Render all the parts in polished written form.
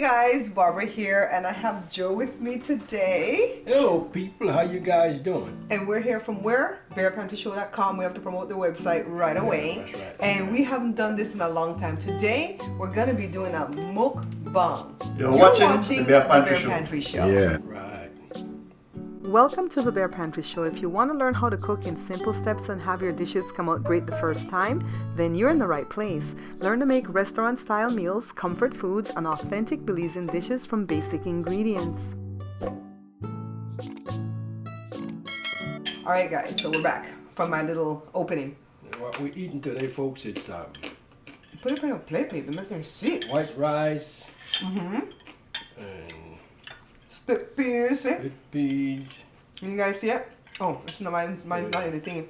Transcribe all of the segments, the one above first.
guys, Barbara here, and I have Joe with me today. Hello people, how you guys doing? And we're here from where? Barepantryshow.com. We have to promote the website right away. That's right. And we haven't done this in a long time. Today, we're going to be doing a mukbang. You're watching the Bare Pantry Show. Yeah. Right. Welcome to the Bare Pantry Show. If you want to learn how to cook in simple steps and have your dishes come out great the first time, then you're in the right place. Learn to make restaurant-style meals, comfort foods, and authentic Belizean dishes from basic ingredients. Alright guys, so we're back from my little opening. What we're eating today, folks, it's Put it on your plate, baby. Make them see. white rice, and Split peas, see? with peas. You guys see it? Oh, it's not mine's not anything.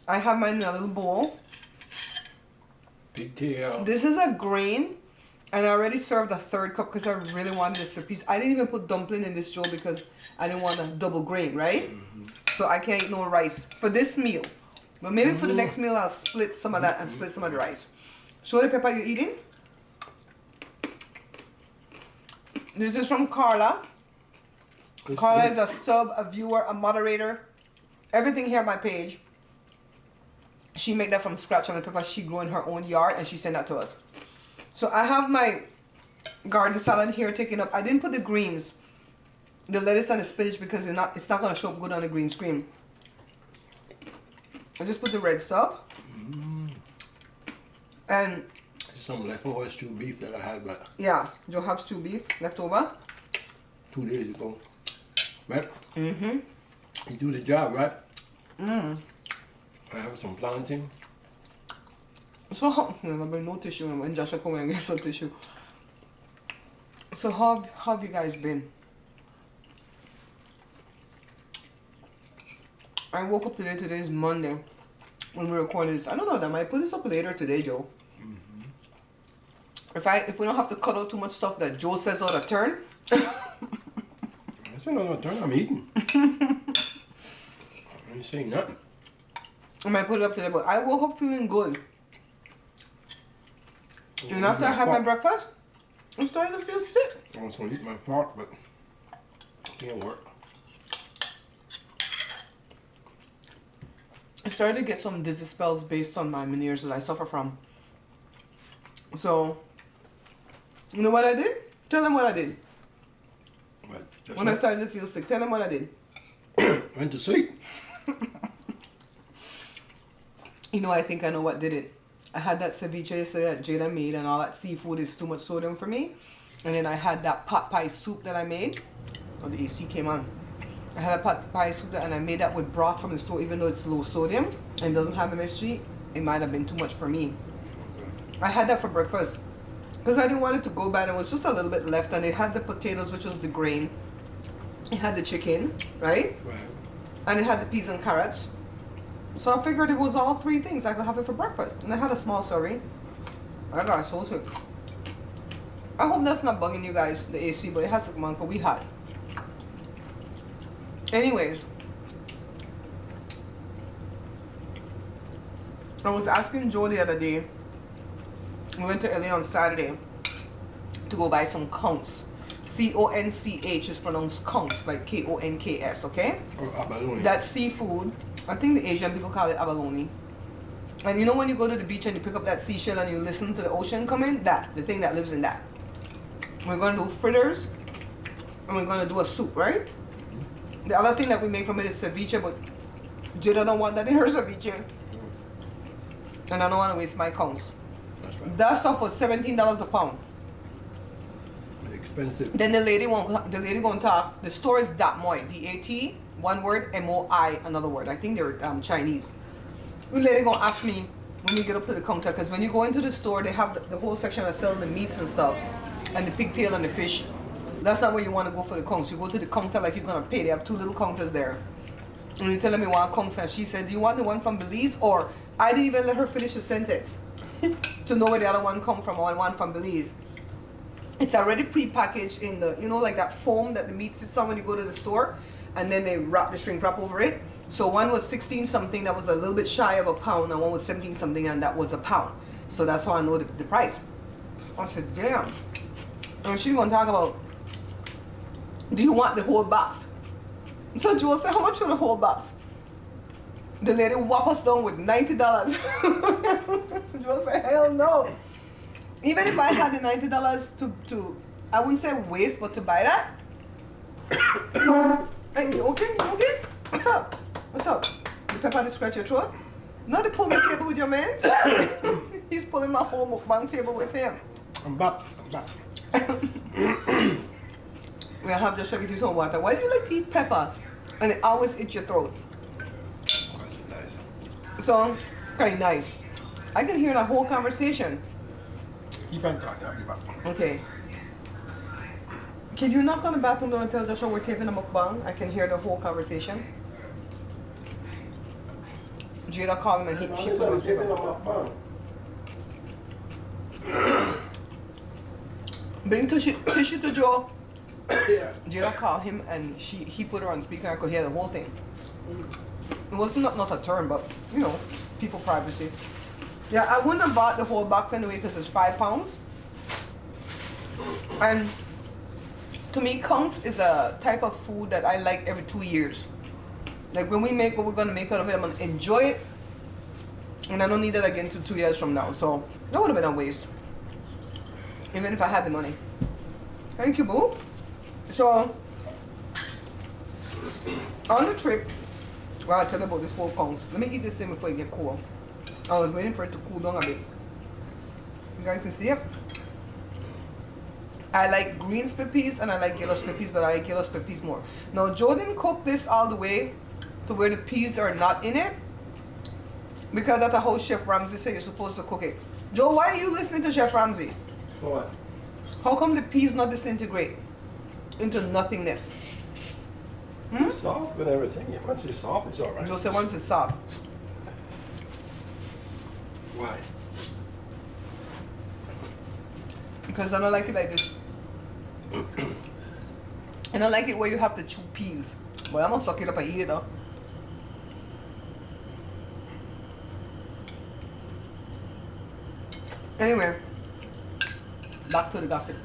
I have mine in a little bowl. Pigtail. This is a grain, and I already served a third cup because I really wanted this split peas. I didn't even put dumpling in this, Joe, because I didn't want a double grain, right? So I can't eat no rice for this meal. But maybe for the next meal, I'll split some of that and split some of the rice. Show the pepper you're eating. This is from Carla. Carla is a sub, a viewer, a moderator. Everything here on my page. She made that from scratch on the pepper she grew in her own yard, and she sent that to us. So I have my garden salad here taken up. I didn't put the greens, the lettuce and the spinach, because it's not gonna show up good on the green screen. I just put the red stuff. And Some leftover stewed beef that I had back yeah, Joe have stew beef left over. 2 days ago. Right? You do the job, right? I have some plantain. So how, no tissue when Joshua come and get some tissue. So how have you guys been? I woke up today. Today is Monday when we're recording this. I don't know, that might put this up later today, Joe. If we don't have to cut out too much stuff that Joe says out of turn. That's another turn I'm eating. I ain't saying nothing. I might put it up today, but I woke up feeling good. And after I had my breakfast, I'm starting to feel sick. I was going to eat my fork, but it can't work. I started to get some dizzy spells based on my Meniere's that I suffer from. So, you know what I did? Tell them what I did. But When I started to feel sick, tell them what I did. went to sleep. You know, I think I know what did it. I had that ceviche yesterday that Jada made, and all that seafood is too much sodium for me. And then I had that pot pie soup that I made. Oh, the AC came on. I had a pot pie soup and I made that with broth from the store, even though it's low sodium and doesn't have MSG. It might have been too much for me. I had that for breakfast because I didn't want it to go bad. It was just a little bit left, and it had the potatoes, which was the grain. It had the chicken, right? Right. And it had the peas and carrots. So I figured it was all three things. I could have it for breakfast. And I had a small serving. I got so sick. I hope that's not bugging you guys, the AC, but it has to come on because we hot. Anyways, I was asking Joe the other day. We went to LA on Saturday to go buy some conchs. C-O-N-C-H is pronounced conchs, like K-O-N-K-S, okay? Or abalone. That's seafood. I think the Asian people call it abalone. And you know when you go to the beach and you pick up that seashell and you listen to the ocean come in? That, the thing that lives in that. We're going to do fritters and we're going to do a soup, right? The other thing that we make from it is ceviche, but Jada don't want that in her ceviche. And I don't want to waste my conchs. That's right. That stuff was $17 a pound. Expensive. Then the lady gonna talk. The store is Dat Moi, D-A-T, one word, M-O-I, another word. I think they're Chinese. The lady gonna ask me when we get up to the counter, because when you go into the store, they have the whole section that sells the meats and stuff, and the pigtail and the fish. That's not where you want to go for the conchs. You go to the counter like you're gonna pay. They have two little counters there. And you tell them you want conchs, and she said, "Do you want the one from Belize?" Or I didn't even let her finish the sentence to know where the other one come from, or one from Belize. It's already pre-packaged in the, you know, like that foam that the meat sits on when you go to the store, and then they wrap the shrink wrap over it. So one was 16 something, that was a little bit shy of a pound, and one was 17 something, and that was a pound. So that's how I know the price. I said, damn. And she's gonna talk about, do you want the whole box? So Joe said, how much for the whole box? The lady whop us down with $90. Joe said, hell no. Even if I had the $90 to I wouldn't say waste, but to buy that. Hey, you okay? You okay? What's up? What's up? The pepper to scratch your throat? Not to pull my table with your man. He's pulling my whole mukbang table with him. I'm back. I'm back. We have just get you some water. Why do you like to eat pepper? And it always itch your throat. That's nice. So, very nice. I can hear that whole conversation. Keep on talking. I'll be back. Okay. Can you knock on the bathroom door and tell Joshua we're taping a mukbang? I can hear the whole conversation. Jada called him and she put him on paper. Bring tissue to Joe. Yeah. Jada called him and he put her on speaker. I could hear the whole thing. It was not a turn, but you know, people privacy. Yeah, I wouldn't have bought the whole box anyway because it's £5. And to me, Conch is a type of food that I like every 2 years. Like when we make what we're gonna make out of it, I'm gonna enjoy it, and I don't need it again till 2 years from now. So that would have been a waste, even if I had the money. Thank you, boo. So on the trip, well, I'll tell you about this whole Conch. Let me eat this thing before it get cool. I was waiting for it to cool down a bit. You guys can see it. I like green split peas and I like yellow split peas, but I like yellow split peas more. Now, Joe didn't cook this all the way to where the peas are not in it, because that's how Chef Ramsay said you're supposed to cook it. Joe, why are you listening to Chef Ramsay? For what? How come the peas not disintegrate into nothingness? It's soft and everything. Yeah, once it's soft, it's alright. Joe said once it's soft. Why? Because I don't like it like this. I don't like it where you have to chew peas. But I'm gonna suck it up and eat it though. Anyway, back to the gossip.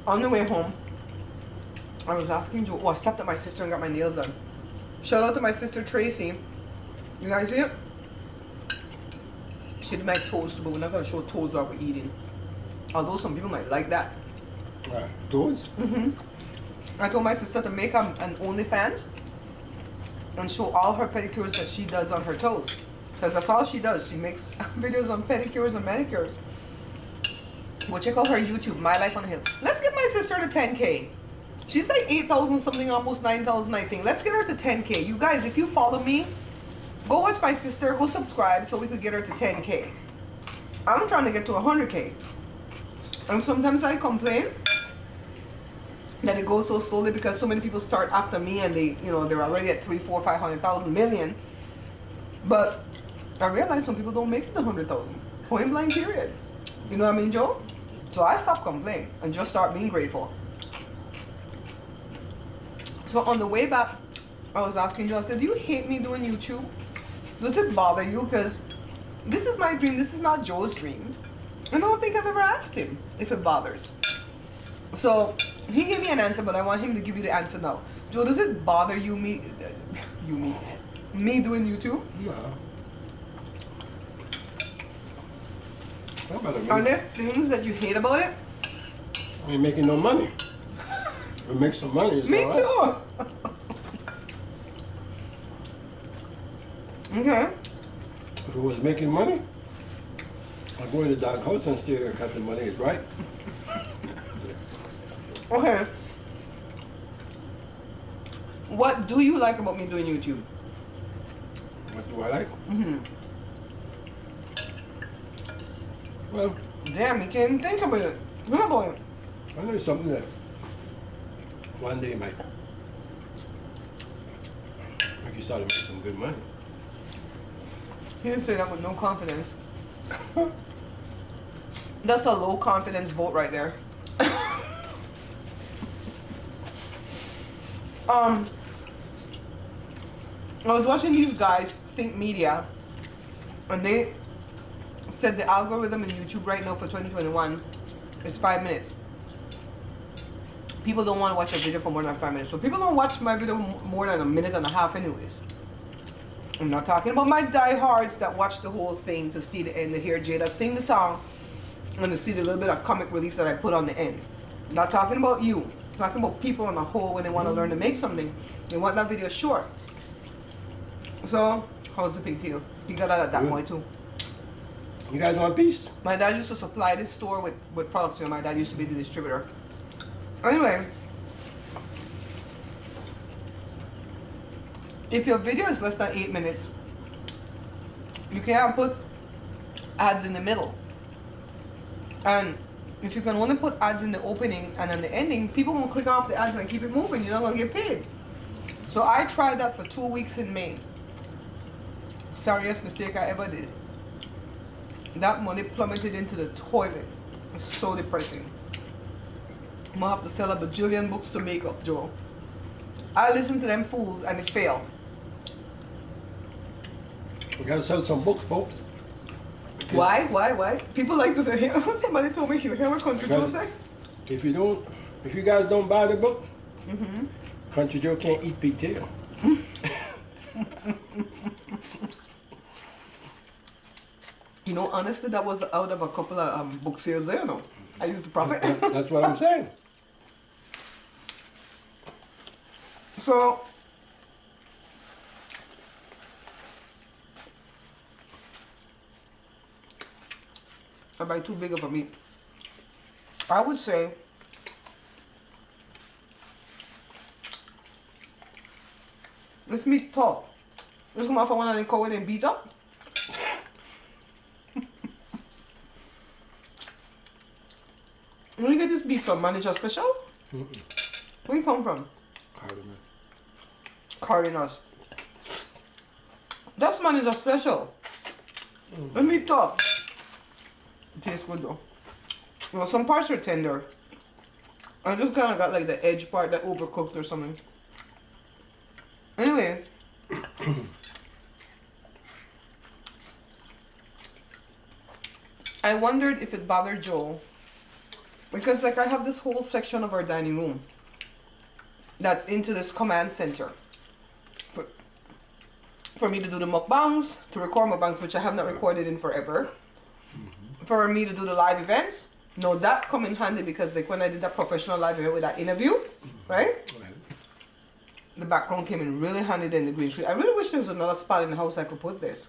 On the way home, I was asking Joe. Oh, I stopped at my sister and got my nails done. Shout out to my sister Tracy. You guys see it? She did my toast, but we're not gonna show toast while we're eating. Although some people might like that. Toes? I told my sister to make an OnlyFans and show all her pedicures that she does on her toes. Because that's all she does. She makes videos on pedicures and manicures. Well, check out her YouTube, My Life on a Hill. Let's get my sister to 10K. She's like 8,000 something, almost 9,000 I think. Let's get her to 10K. You guys, if you follow me, go watch my sister, go subscribe so we could get her to 10K. I'm trying to get to 100K. And sometimes I complain that it goes so slowly because so many people start after me and they, you know, they're already at 3, 4, 500,000 million. But I realize some people don't make it to 100,000. Point blank period. You know what I mean, Joe? So I stopped complaining and just start being grateful. So on the way back, I was asking Joe, I said, do you hate me doing YouTube? Does it bother you? Because this is my dream. This is not Joe's dream. And I don't think I've ever asked him if it bothers. So he gave me an answer, but I want him to give you the answer now. Joe, does it bother you, me doing YouTube? No. Are there things that you hate about it? We ain't making no money. We make some money. It's Me all right. too. Okay. If it was making money, I'd go in the dog house and stay there and cut the money. It's right. Okay. What do you like about me doing YouTube? What do I like? Well, Damn, you can't even think about it. Think about it. I know it's something that one day might make you start to make some good money. He didn't say that with no confidence. That's a low confidence vote right there. I was watching these guys, Think Media, and they said the algorithm in YouTube right now for 2021 is 5 minutes. people don't want to watch a video for more than 5 minutes. So people don't watch my video more than a minute and a half anyways. I'm not talking about my diehards that watch the whole thing to see the end, to hear Jada sing the song, and to see the little bit of comic relief that I put on the end. Not talking about you. I'm talking about people on the whole when they want to learn to make something. They want that video short. So, how's the big deal? You got that at that point too. You guys want peace? My dad used to supply this store with products. You know, my dad used to be the distributor. Anyway, if your video is less than 8 minutes, you can't put ads in the middle. And if you can only put ads in the opening and then the ending, people won't click off the ads and keep it moving. You're not gonna get paid. So I tried that for 2 weeks in May. Sorriest mistake I ever did. That money plummeted into the toilet. It's so depressing. I'm gonna have to sell a bajillion books to make up, Joe. I listened to them fools and it failed. We gotta sell some books, folks. Why? People like to say, somebody told me, you hear what Country Joe say? If you guys don't buy the book, Country Joe can't eat pigtail. You know, honestly, that was out of a couple of book sales there, you know. I used the profit. That's what I'm saying. So, I buy too big of a meat. I would say this meat tough. This come off of one of them cow and beat up. Where you get this beef from? Manager Special? Where you come from? Cardenas. That's Manager Special. The meat tough. It tastes good though. You know, some parts are tender. I just kind of got like the edge part that overcooked or something. Anyway. I wondered if it bothered Joe. Because like I have this whole section of our dining room that's into this command center. For me to do the mukbangs, to record mukbangs, which I have not recorded in forever. For me to do the live events. No, that come in handy because like when I did that professional live event with that interview, right? The background came in really handy in the green screen. I really wish there was another spot in the house I could put this.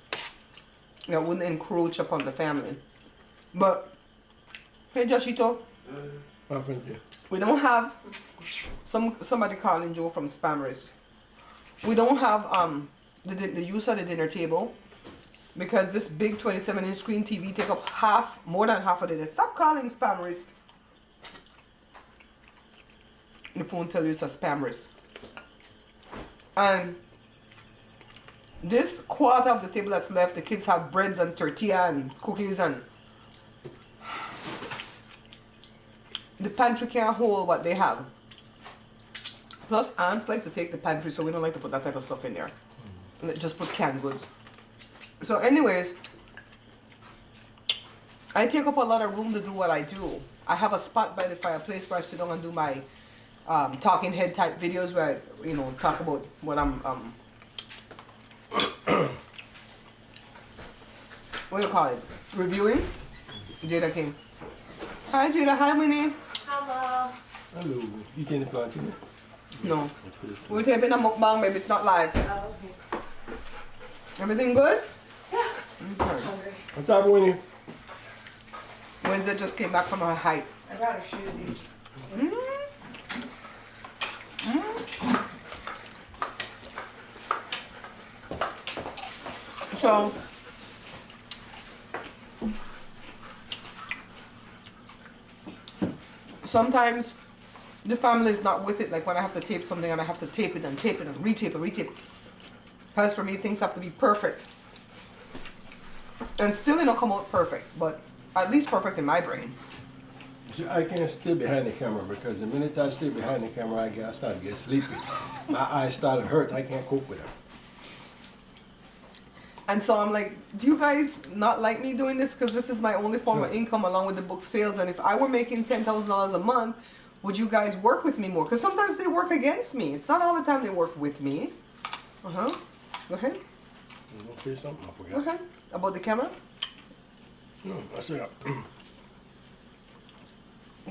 That wouldn't encroach upon the family. But, hey Joshito. We don't have somebody calling Joe from spam risk. We don't have the use of the dinner table because this big 27-inch screen TV take up more than half of the day. Stop calling spam risk. The phone tells you it's a spam risk. And this quarter of the table that's left, the kids have breads and tortilla and cookies and the pantry can't hold what they have. Plus, aunts like to take the pantry, so we don't like to put that type of stuff in there. Just put canned goods. So anyways, I take up a lot of room to do what I do. I have a spot by the fireplace where I sit down and do my talking head type videos where I, you know, talk about what I'm, what do you call it? Reviewing? Jada came. Hi Jada, hi Winnie. Hello. Hello. You can apply to me? No. We're taping a mukbang, baby. It's not live. Oh, okay. Everything good? Yeah. Okay. Hungry. What's up, Winnie? Wednesday just came back from her hike. I brought her shoesies. So, sometimes the family is not with it. Like when I have to tape something and I have to tape it and retape and retape. Because for me, things have to be perfect. And still, you know, come out perfect, but at least perfect in my brain. I can't stay behind the camera because the minute I stay behind the camera, I start to get sleepy. My eyes start to hurt. I can't cope with it. And so I'm like, do you guys not like me doing this? Because this is my only form of income along with the book sales. And if I were making $10,000 a month, would you guys work with me more? Because sometimes they work against me. It's not all the time they work with me. Uh-huh. Go ahead. You want to say something? I Go forgot. ahead. About the camera? No, I said,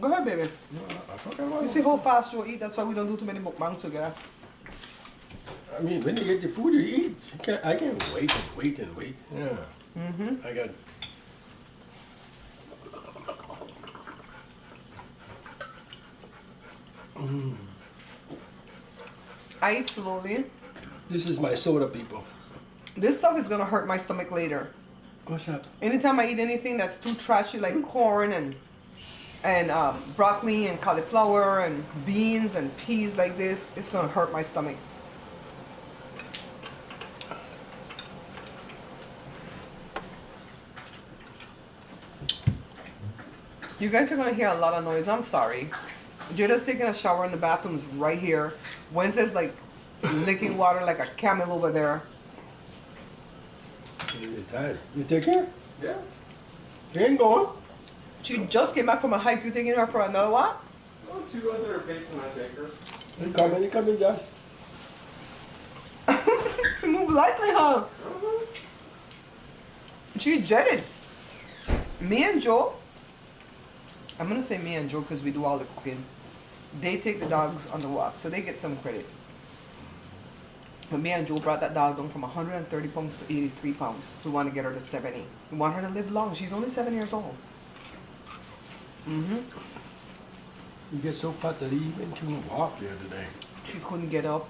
Go ahead, baby. no, I forgot what You I see was how fast you eat? That's why we don't do too many mukbangs together. I mean, when you get your food, you eat. I can't wait and wait and wait. Yeah. Mm-hmm. I got. I eat slowly. This is my soda, people. This stuff is gonna hurt my stomach later. What's up? Anytime I eat anything that's too trashy, like corn and broccoli and cauliflower and beans and peas like this, it's gonna hurt my stomach. You guys are gonna hear a lot of noise. I'm sorry. Jada's taking a shower in the bathrooms right here. Wednesday's like licking water like a camel over there. You're tired. You take care? Yeah. You ain't going. She just came back from a hike. You taking her for another walk? Well, she goes to her bake when I take her. You coming, Josh? Move lightly, huh? She's jetted. Me and Joe, I'm gonna say me and Joe because we do all the cooking. They take the dogs on the walk, so they get some credit. But me and Joe brought that dog down from 130 pounds to 83 pounds. We want to get her to 70. We want her to live long. She's only 7 years old. Mm-hmm. You get so fat that he even couldn't walk the other day. She couldn't get up.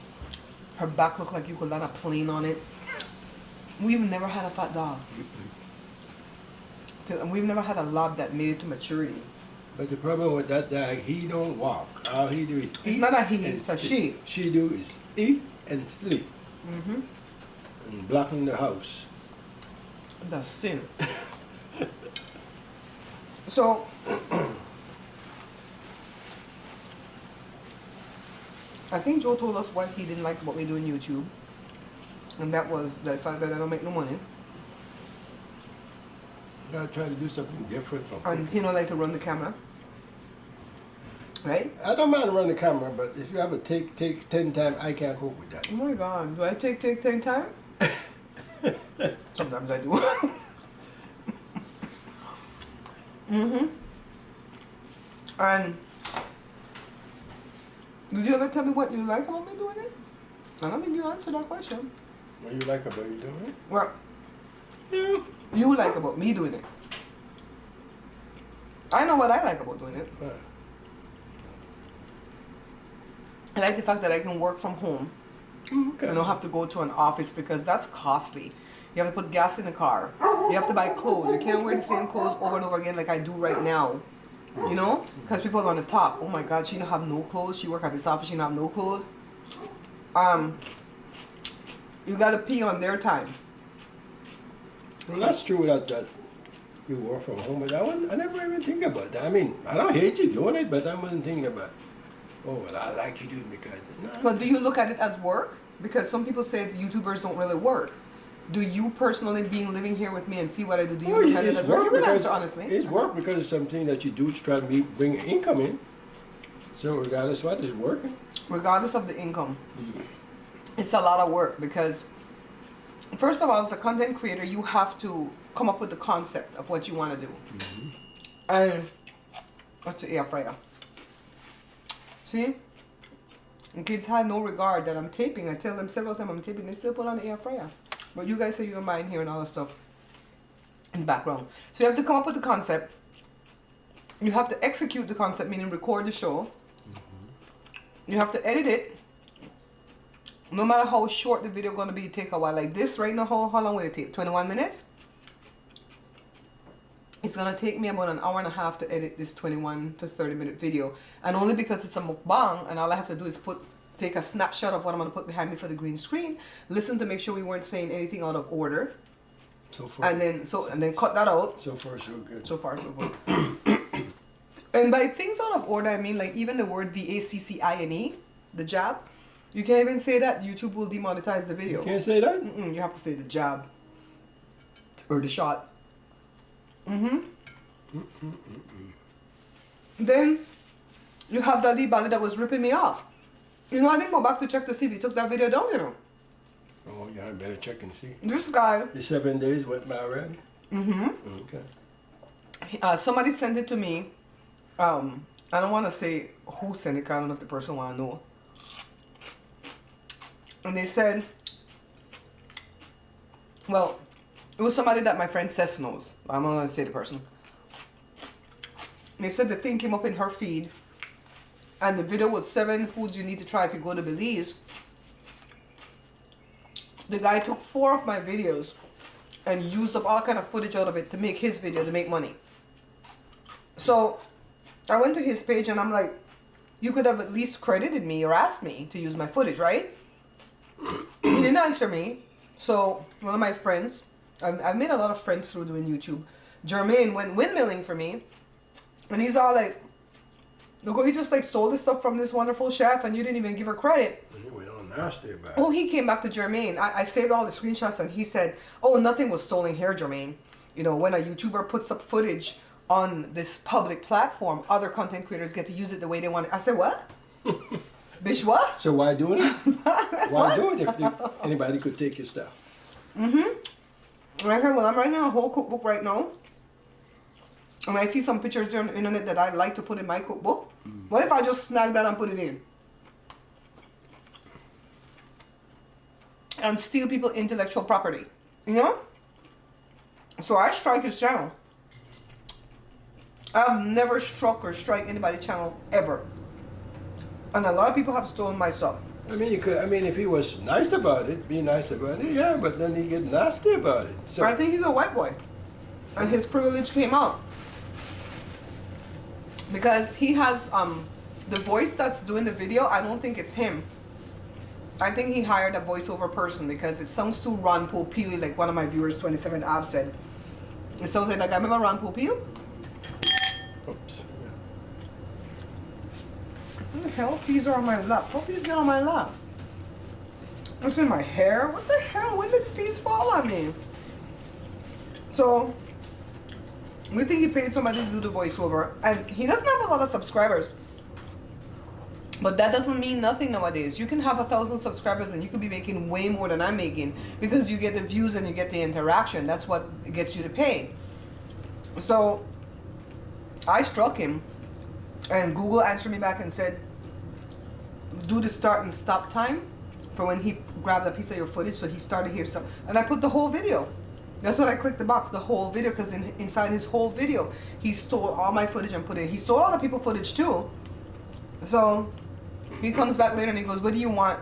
Her back looked like you could land a plane on it. We've never had a fat dog. And we've never had a lab that made it to maturity. But the problem with that dog, he don't walk. All he do is eat. It's not a he, and it's a sleep. she. She do is eat and sleep. Mm-hmm. And blocking the house. That's sin. So, I think Joe told us what he didn't like about me doing YouTube. And that was the fact that I don't make no money. You gotta try to do something different from And he don't like to run the camera. Right? I don't mind running the camera, but if you have a take 10 time, I can't cope with that. Oh my god, do I take 10 time? Sometimes I do. Mm-hmm. And did you ever tell me what you like about me doing it? I don't think you answered that question. What you like about you doing it? What Yeah. you like about me doing it? I know what I like about doing it. Right. I like the fact that I can work from home. Okay. I don't have to go to an office because that's costly. You have to put gas in the car. You have to buy clothes. You can't wear the same clothes over and over again like I do right now. You know? Because people are going to talk. Oh my God, she don't have no clothes. She work at this office. She don't have no clothes. You got to pee on their time. Well, that's true that you work from home, but I never even think about that. I mean, I don't hate you doing it, but I wasn't thinking about, oh, well, I like you doing it because... Nah. But do you look at it as work? Because some people say that YouTubers don't really work. Do you personally, being living here with me and see what I do, do you look at it as work? You can answer honestly. It's work because it's something that you do to try to bring income in. So regardless of what, it's working. Regardless of the income. It's a lot of work because, first of all, as a content creator, you have to come up with the concept of what you want to do. And that's the air fryer. See? And kids had no regard that I'm taping. I tell them several times I'm taping. They still put on the air fryer. But you guys say you don't mind hearing all that stuff in the background. So you have to come up with the concept. You have to execute the concept, meaning record the show. You have to edit it. No matter how short the video going to be, take a while. Like this right now, how long will it take? 21 minutes? It's going to take me about an hour and a half to edit this 21 to 30 minute video. And only because it's a mukbang and all I have to do is take a snapshot of what I'm going to put behind me for the green screen. Listen to make sure we weren't saying anything out of order. So far. And then cut that out. So far, so good. So far, so good. And by things out of order, I mean like even the word VACCINE, the jab. You can't even say that. YouTube will demonetize the video. You can't say that? You have to say the jab. Or the shot. Then, you have that Lee Bali that was ripping me off. You know, I didn't go back to check to see if he took that video down, you know. Oh, yeah, I better check and see. This guy, The 7 days went by already? mm-hmm. Okay. Somebody sent it to me. I don't want to say who sent it, 'cause I don't know if the person want to know. And they said, well, it was somebody that my friend Sess knows. I'm not going to say the person. And they said the thing came up in her feed, and the video was 7 foods you need to try if you go to Belize. The guy took 4 of my videos and used up all kind of footage out of it to make his video to make money. So I went to his page and I'm like, you could have at least credited me or asked me to use my footage, right? He didn't answer me. So one of my friends, I've made a lot of friends through doing YouTube. Jermaine went windmilling for me, and he's all like, look, he just like sold the stuff from this wonderful chef and you didn't even give her credit. He went on nasty about it. Oh, he came back to Jermaine. I saved all the screenshots and he said, oh, nothing was stolen here, Jermaine. You know, when a YouTuber puts up footage on this public platform, other content creators get to use it the way they want it. I said, what? Bitch, what? So why do it? Why do it if anybody could take your stuff? Mm-hmm. And I said, well, I'm writing a whole cookbook right now. And I see some pictures there on the internet that I'd like to put in my cookbook. What if I just snag that and put it in? And steal people's intellectual property. You know? So I strike his channel. I've never struck or strike anybody's channel ever. And a lot of people have stolen my stuff. I mean, you could. I mean, if he was nice about it, be nice about it, yeah. But then he get nasty about it. So I think he's a white boy, and his privilege came out because he has the voice that's doing the video. I don't think it's him. I think he hired a voiceover person because it sounds too Ron Popeil, like one of my viewers, 27 Av said. It sounds like I remember Ron Popeil. oops. What the hell? Peas are on my lap. What peas get on my lap? It's in my hair. What the hell? When did the peas fall on me? So, we think he paid somebody to do the voiceover. And he doesn't have a lot of subscribers. But that doesn't mean nothing nowadays. You can have 1,000 subscribers and you could be making way more than I'm making because you get the views and you get the interaction. That's what gets you to pay. So, I struck him. And Google answered me back and said, do the start and stop time for when he grabbed a piece of your footage. So he started here. So, and I put the whole video. That's what I clicked the box, the whole video, because inside his whole video, he stole all my footage and put it. He stole other people's footage too. So he comes back later and he goes, what do you want?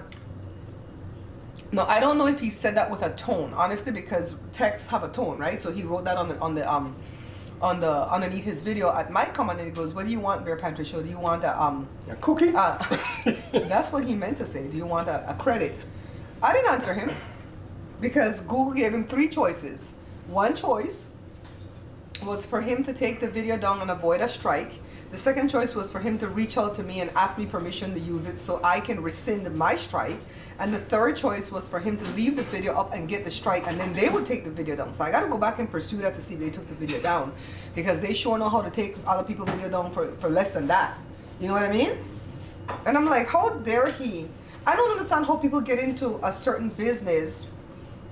No, I don't know if he said that with a tone, honestly, because texts have a tone, right? So he wrote that on the underneath his video at my comment, and he goes, what do you want, Bear Pantry Show? Do you want a cookie? That's what he meant to say. Do you want a credit? I didn't answer him because Google gave him 3 choices. One choice was for him to take the video down and avoid a strike. The second choice was for him to reach out to me and ask me permission to use it so I can rescind my strike. And the third choice was for him to leave the video up and get the strike, and then they would take the video down. So I got to go back and pursue that to see if they took the video down, because they sure know how to take other people's video down for less than that. You know what I mean? And I'm like, how dare he? I don't understand how people get into a certain business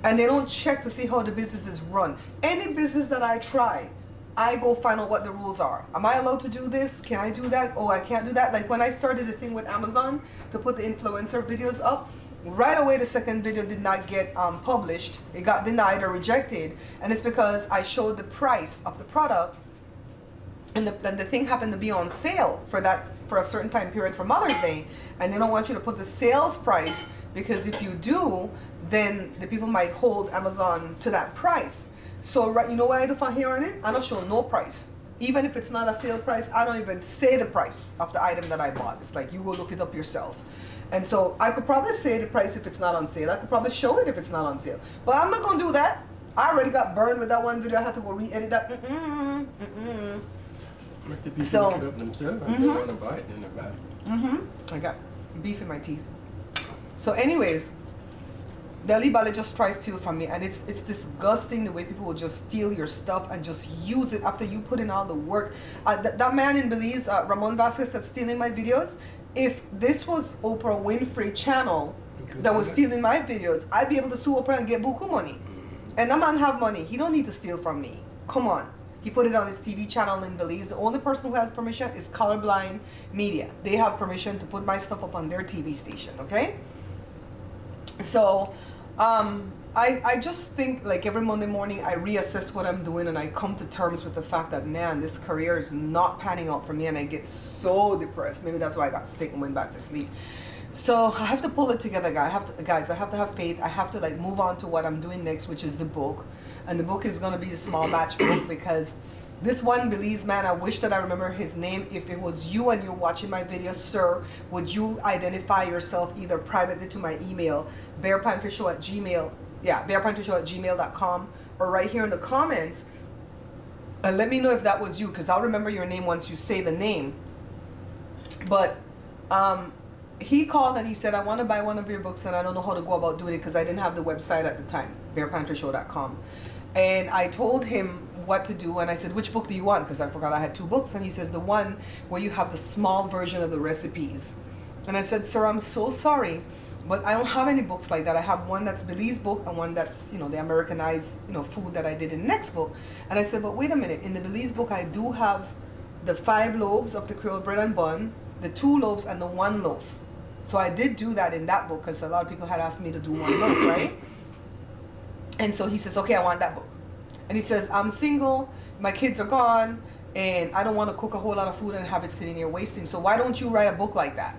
and they don't check to see how the business is run. Any business that I try, I go find out what the rules are. Am I allowed to do this? Can I do that? Oh, I can't do that. Like when I started the thing with Amazon to put the influencer videos up, right away the second video did not get published. It got denied or rejected. And it's because I showed the price of the product, and the thing happened to be on sale for a certain time period for Mother's Day. And they don't want you to put the sales price, because if you do, then the people might hold Amazon to that price. So right, you know what I do for here on it? I don't show no price. Even if it's not a sale price, I don't even say the price of the item that I bought. It's like, you go look it up yourself. And so I could probably say the price if it's not on sale. I could probably show it if it's not on sale. But I'm not going to do that. I already got burned with that one video. I had to go re-edit that. Let the people So, look it up themselves. If they want to buy it, then they buy it. I got beef in my teeth. So anyways, Deli Bali just tries to steal from me, and it's disgusting the way people will just steal your stuff and just use it after you put in all the work. That man in Belize, Ramon Vasquez, that's stealing my videos. If this was Oprah Winfrey channel that was stealing my videos, I'd be able to sue Oprah and get buku money. And that man have money. He don't need to steal from me. Come on. He put it on his TV channel in Belize. The only person who has permission is Colorblind Media. They have permission to put my stuff up on their TV station. Okay. So. I just think like every Monday morning I reassess what I'm doing and I come to terms with the fact that, man, this career is not panning out for me, and I get so depressed. Maybe that's why I got sick and went back to sleep. So I have to pull it together, guys. I have to have faith. I have to like move on to what I'm doing next, which is the book. And the book is going to be the small batch book, because this one Belize man, I wish that I remember his name. If it was you and you're watching my video, sir, would you identify yourself either privately to my email, barepantryshow@gmail.com, or right here in the comments, and let me know if that was you, because I'll remember your name once you say the name. But he called and he said, I want to buy one of your books and I don't know how to go about doing it because I didn't have the website at the time, barepantryshow.com. And I told him what to do, and I said, which book do you want? Because I forgot I had 2 books. And he says, the one where you have the small version of the recipes. And I said, sir, I'm so sorry, but I don't have any books like that. I have one that's Belize book and one that's, the Americanized, food that I did in the next book. And I said, but wait a minute, in the Belize book I do have the 5 loaves of the Creole bread and bun, the 2 loaves and the 1 loaf. So I did do that in that book because a lot of people had asked me to do 1 loaf, right? And so he says, okay, I want that book. And he says, I'm single, my kids are gone, and I don't want to cook a whole lot of food and have it sitting here wasting. So why don't you write a book like that?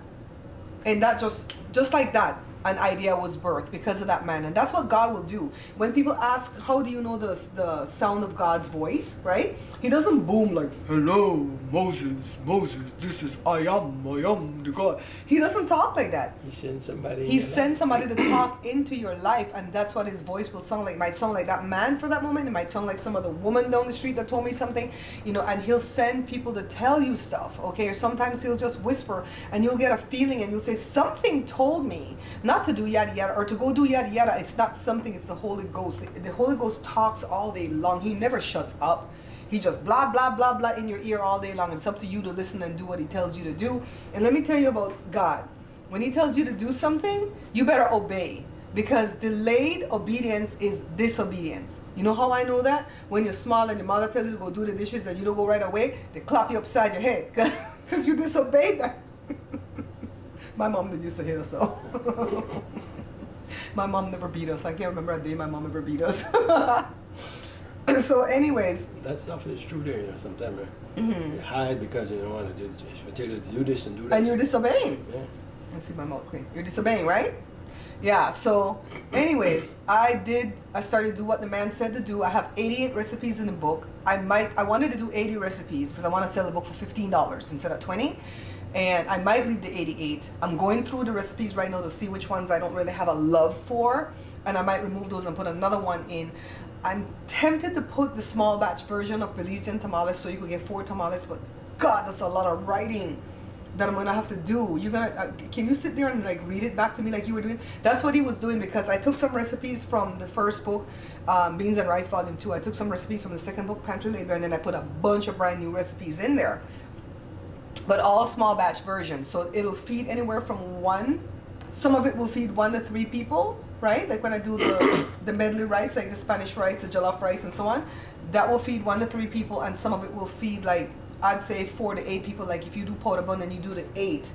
And that just like that, an idea was birthed because of that man. And that's what God will do. When people ask, how do you know the sound of God's voice, right? He doesn't boom like, hello, Moses, this is I am the God. He doesn't talk like that. He sends somebody. He sends somebody to talk into your life, and that's what his voice will sound like. It might sound like that man for that moment. It might sound like some other woman down the street that told me something, and he'll send people to tell you stuff, okay? Or sometimes he'll just whisper, and you'll get a feeling, and you'll say, something told me not to do yada yada, or to go do yada yada. It's not something, it's the Holy Ghost. The Holy Ghost talks all day long. He never shuts up. He just blah, blah, blah, blah in your ear all day long. It's up to you to listen and do what he tells you to do. And let me tell you about God. When he tells you to do something, you better obey. Because delayed obedience is disobedience. You know how I know that? When you're small and your mother tells you to go do the dishes and you don't go right away, they clap you upside your head because you disobeyed that. My mom did used to hit us though. My mom never beat us. I can't remember a day my mom ever beat us. So anyways. That stuff is true there, sometimes. You hide because you don't want to do this and do that. And you're disobeying. Yeah. Let's see my mouth clean. You're disobeying, right? Yeah, so anyways, I started to do what the man said to do. I have 88 recipes in the book. I wanted to do 80 recipes because I want to sell the book for $15 instead of $20. And I might leave the 88. I'm going through the recipes right now to see which ones I don't really have a love for. And I might remove those and put another one in. I'm tempted to put the small batch version of Belizean tamales so you could get 4 tamales. But God, that's a lot of writing that I'm gonna have to do. You're gonna can you sit there and like read it back to me like you were doing? That's what he was doing, because I took some recipes from the first book, Beans and Rice Volume 2. I took some recipes from the second book, Pantry Laid Bare, and then I put a bunch of brand new recipes in there, but all small batch versions. So it'll feed anywhere from 1. Some of it will feed 1 to 3 people, right? Like when I do the medley rice, like the Spanish rice, the jollof rice, and so on, that will feed 1 to 3 people, and some of it will feed like, I'd say 4 to 8 people. Like if you do powder bun and you do the 8,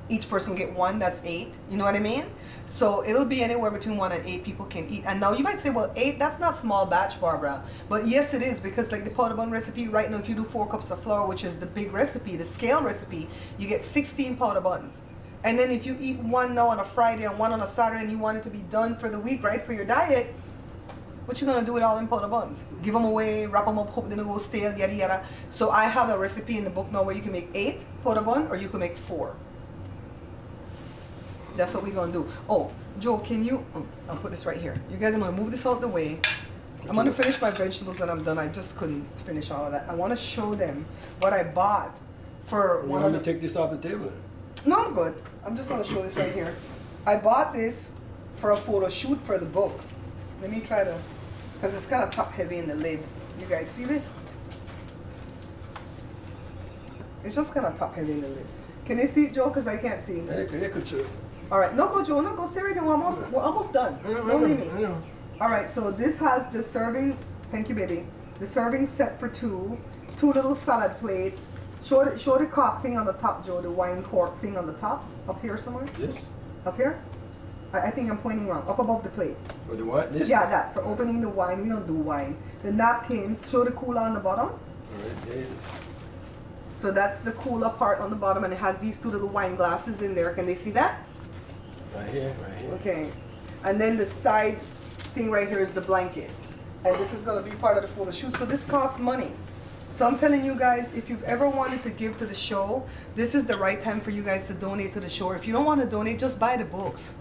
each person get 1, that's 8. You know what I mean? So it'll be anywhere between 1 and 8 people can eat. And now you might say, well, 8, that's not small batch, Barbara. But yes, it is, because like the powder bun recipe right now, if you do 4 cups of flour, which is the big recipe, the scale recipe, you get 16 powder buns. And then if you eat 1 now on a Friday and 1 on a Saturday, and you want it to be done for the week, right, for your diet, what you gonna do with all them powder buns? Give them away, wrap them up, hope they don't go stale, yada yada. So I have a recipe in the book now where you can make 8 powder bun, or you can make 4. That's what we're gonna do. Oh, Joe, can you? I'll put this right here. You guys, I'm gonna move this out the way. I'm gonna finish my vegetables when I'm done. I just couldn't finish all of that. I want to show them what I bought for one of the. Take this off the table. No, I'm good. I'm just gonna show this right here. I bought this for a photo shoot for the book. Let me try to, because it's kind of top heavy in the lid. You guys see this? It's just kind of top heavy in the lid. Can they see it, Joe? Because I can't see. I could show. All right, no go, Joe. No go. Stay right there. We're almost done. Don't leave me. I know. All right, so this has the serving. Thank you, baby. The serving set for two little salad plate. Show the cork thing on the top, Joe. The wine cork thing on the top, up here somewhere. This? Up here. I think I'm pointing wrong. Up above the plate. For the what? This? Yeah, that for opening the wine. We don't do wine. The napkins. Show the cooler on the bottom. All right, there. So that's the cooler part on the bottom, and it has these two little wine glasses in there. Can they see that? Right here, right here. Okay. And then the side thing right here is the blanket. And this is going to be part of the photo shoot. So this costs money. So I'm telling you guys, if you've ever wanted to give to the show, this is the right time for you guys to donate to the show. If you don't want to donate, just buy the books.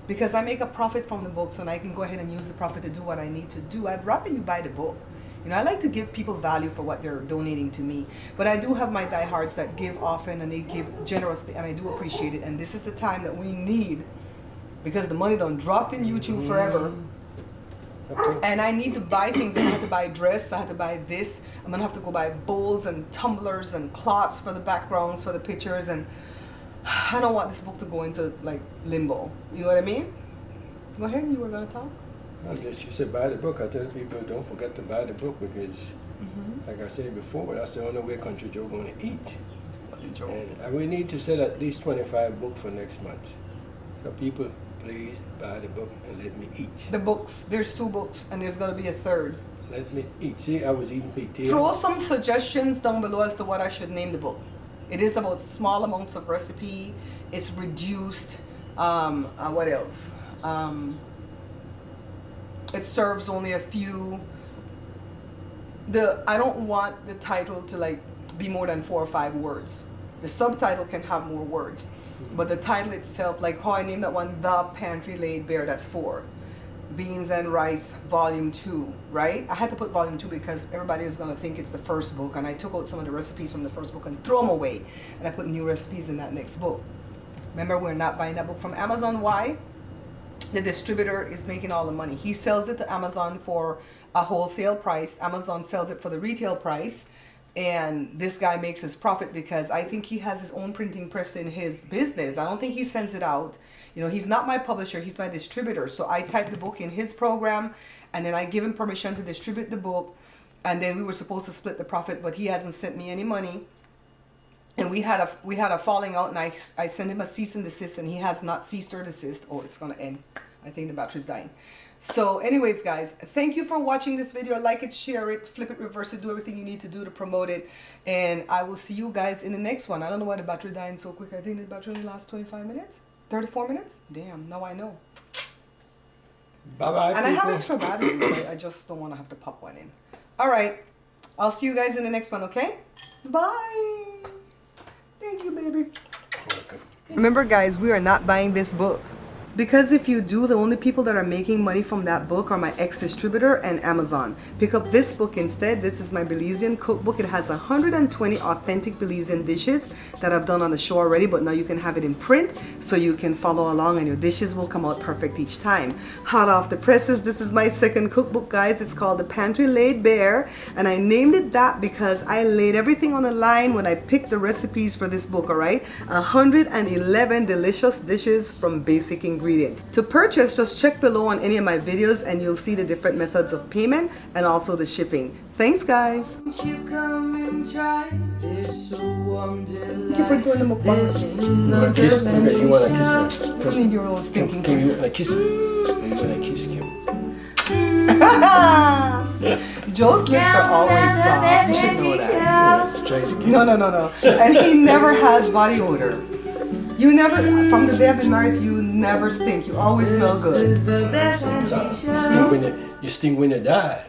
Because I make a profit from the books, and I can go ahead and use the profit to do what I need to do. I'd rather you buy the book. You know, I like to give people value for what they're donating to me. But I do have my diehards that give often, and they give generously, and I do appreciate it. And this is the time that we need, because the money done dropped in YouTube forever. Okay. And I need to buy things. I have to buy dress. I have to buy this. I'm gonna have to go buy bowls and tumblers and cloths for the backgrounds for the pictures. And I don't want this book to go into like limbo. You know what I mean? Go ahead. You were gonna talk. I guess you said buy the book. I tell people don't forget to buy the book because, like I said before, that's the only way Country Joe going to eat. And we need to sell at least 25 books for next month. So people, please buy the book and let me eat. The books. There's 2 books, and there's gonna be a 3rd. Let me eat. See, I was eating potato. Throw some suggestions down below as to what I should name the book. It is about small amounts of recipe. It's reduced. What else? It serves only a few. I don't want the title to like be more than 4 or 5 words. The subtitle can have more words, but the title itself, like how I named that one, The Pantry Laid Bare, that's 4. Beans and Rice, Volume 2, right? I had to put Volume 2 because everybody is going to think it's the first book, and I took out some of the recipes from the first book and throw them away, and I put new recipes in that next book. Remember, we're not buying that book from Amazon. Why? The distributor is making all the money. He sells it to Amazon for a wholesale price. Amazon sells it for the retail price. And this guy makes his profit because I think he has his own printing press in his business. I don't think he sends it out. You know, he's not my publisher. He's my distributor. So I type the book in his program, and then I give him permission to distribute the book. And then we were supposed to split the profit, but he hasn't sent me any money. And we had a falling out, and I sent him a cease and desist, and he has not ceased or desist. Oh, it's gonna end. I think the battery's dying. So anyways, guys, thank you for watching this video. Like it, share it, flip it, reverse it, do everything you need to do to promote it. And I will see you guys in the next one. I don't know why the battery dying so quick. I think the battery only lasts 25 minutes, 34 minutes. Damn, now I know. Bye-bye, And I have people. extra batteries. I just don't want to have to pop one in. All right, I'll see you guys in the next one, okay? Bye. Thank you, baby. Welcome. Remember, guys, we are not buying this book. Because if you do, the only people that are making money from that book are my ex-distributor and Amazon. Pick up this book instead. This is my Belizean cookbook. It has 120 authentic Belizean dishes that I've done on the show already, but now you can have it in print so you can follow along and your dishes will come out perfect each time. Hot off the presses, this is my second cookbook, guys. It's called The Pantry Laid Bare, and I named it that because I laid everything on the line when I picked the recipes for this book, all right? 111 delicious dishes from basic ingredients. To purchase, just check below on any of my videos and you'll see the different methods of payment and also the shipping. Thanks, guys. Thank you for doing the mukbang. Kiss. Okay, you want a kiss now? You need your own stinking Can you kiss. want a kiss? You want a kiss, Kim? Joe's lips are always soft. You should know that. Let's try it again. No. And he never has body odor. You never, from the day I've been married to you, never stink. You always smell good. You stink when you die.